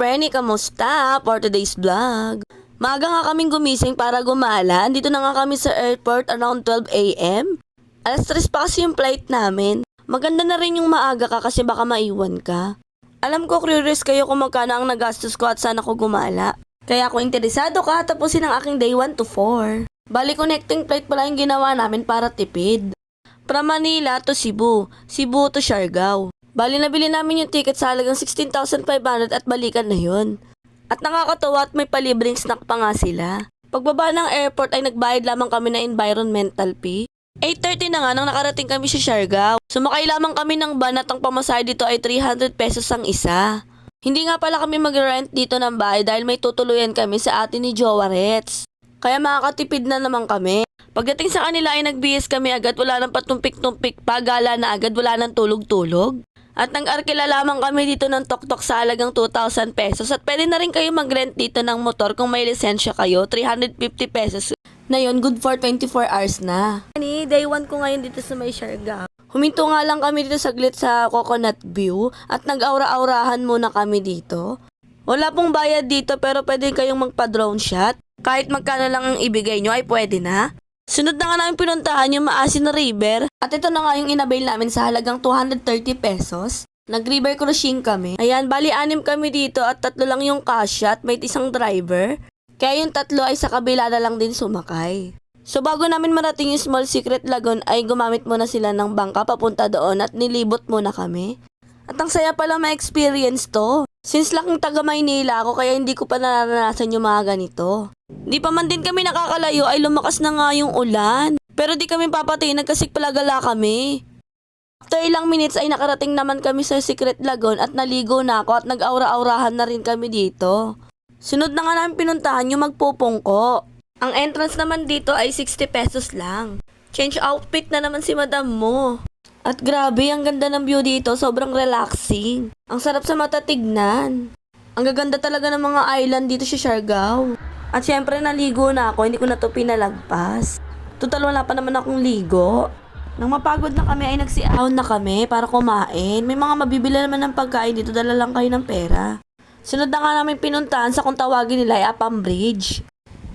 ka-preni, kamusta? For today's vlog. Maaga nga kaming gumising para gumala. Dito na nga kami sa airport around 12 a.m. Alas 3 pa kasi yung flight namin. Maganda na rin yung maaga ka kasi baka maiwan ka. Alam ko curious kayo kung magkano ang nagastos ko at saan ako gumala. Kaya kung interesado ka, tapusin ang aking day 1 to 4. Bali connecting flight pala yung ginawa namin para tipid. From Manila to Cebu, Cebu to Siargao. Bali nabili namin yung ticket sa halagang 16,500 at balikan na yun. At nakakatawa at may palibreng snack pa nga sila. Pagbaba ng airport ay nagbayad lamang kami ng environmental fee. 8:30 na nga nang nakarating kami sa Siargao. Sumakay lamang kami ng van at ang pamasahe dito ay 300 pesos ang isa. Hindi nga pala kami mag-rent dito ng bahay dahil may tutuluyan kami sa atin ni Jowarets. Kaya makakatipid na naman kami. Pagdating sa kanila ay nagbihis kami agad, wala nang patumpik-tumpik pa, gala na agad, wala nang tulog-tulog. At nag-arkila lamang kami dito ng tok-tok sa halagang 2,000 pesos at pwede na rin kayo mag-rent dito ng motor kung may lisensya kayo, 350 pesos. Na yun, good for 24 hours na. Day 1 ko ngayon dito sa may Siargao. Huminto nga lang kami dito saglit sa Coconut View at nag-aura-aurahan muna kami dito. Wala pong bayad dito pero pwede kayong magpa-drone shot. Kahit magkano lang ang ibigay nyo ay pwede na. Sunod na nga namin pinuntahan yung Maasin River at ito na nga yung inabail namin sa halagang 230 pesos. Nag-river cruising kami. Ayan, bali 6 kami dito at 3 lang yung kasya at may isang driver. Kaya yung 3 ay sa kabila na lang din sumakay. So bago namin marating yung Small Secret Lagoon ay gumamit muna sila ng bangka papunta doon at nilibot muna kami. At ang saya pala ma-experience to. Since laking taga Maynila ako kaya hindi ko pa naranasan yung mga ganito. Di pa man din kami nakakalayo ay lumakas na nga yung ulan. Pero di kami papatinan kasi palagala kami. After ilang minutes ay nakarating naman kami sa Secret Lagoon at naligo na ako at nag-aura-aurahan na rin kami dito. Sunod na nga namin pinuntahan yung magpupungko. Ang entrance naman dito ay 60 pesos lang. Change outfit na naman si madam mo. At grabe, ang ganda ng view dito, sobrang relaxing. Ang sarap sa mata tignan. Ang gaganda talaga ng mga island dito sa Siargao. At syempre naligo na ako, hindi ko na to pinalagpas. Total wala pa naman akong ligo. Nang mapagod na kami ay nagsiahon na kami para kumain. May mga mabibili naman ng pagkain dito, dala lang kayo ng pera. Sunod na nga namin pinuntahan sa kung tawagin nila ay Apam Bridge.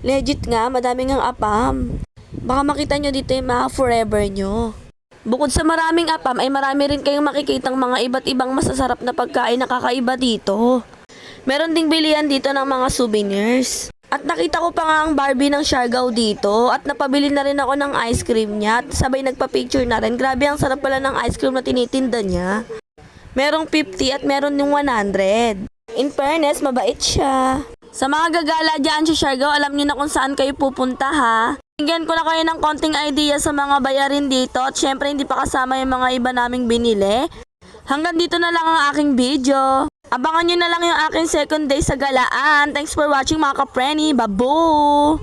Legit nga, madaming ang apam. Baka makita nyo dito yung mga forever nyo. Bukod sa maraming apam ay marami rin kayong makikitang mga iba't ibang masasarap na pagkain na kakaiba dito. Meron ding bilihan dito ng mga souvenirs. At nakita ko pa nga ang Barbie ng Siargao dito at napabili na rin ako ng ice cream niya at sabay nagpa-picture na rin. Grabe ang sarap pala ng ice cream na tinitinda niya. Merong 50 at meron yung 100. In fairness, mabait siya. Sa mga gagala dyan sa Siargao, alam niyo na kung saan kayo pupunta ha. Bigyan ko na kayo ng konting idea sa mga bayarin dito at syempre hindi pa kasama yung mga iba naming binili. Hanggang dito na lang ang aking video. Abangan nyo na lang yung aking second day sa galaan. Thanks for watching mga ka-preni. Babu!